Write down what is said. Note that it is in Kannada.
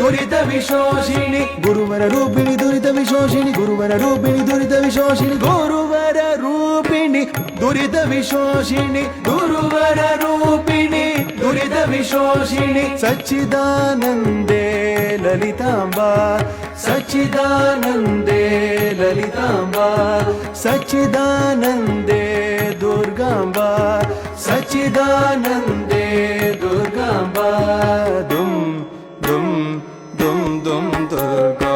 ದುರಿತ ವಿಶೋಷಿಣಿ ಗುರುವರ ರೂಪಿಣಿ ದುರಿತ ವಿಶೋಷಿಣಿ ಗುರುವರ ರೂಪಿಣಿ ದುರಿತ ವಿಶೋಷಿಣಿ ಗುರುವರ ರೂಪಿಣಿ ದುರಿತ ವಿಶೋಷಿಣಿ ಗುರುವರ ರೂಪಿಣಿ ದುರಿತ ವಿಶೋಷಿಣಿ ಸಚ್ಚಿದಾನಂದೇ ಲಲಿತಾಂಬಾ ಸಚ್ಚಿದಾನಂದೇ ಲಲಿತಾಂಬಾ ಸಚ್ಚಿದಾನಂದೇ ದುರ್ಗಾಂಬಾ ಸಚ್ಚಿದಾನಂದೇ ದುರ್ಗಾಂಬಾ ದುಂ ದುಂ ದುಂ ದುಂ ದುರ್ಗಾ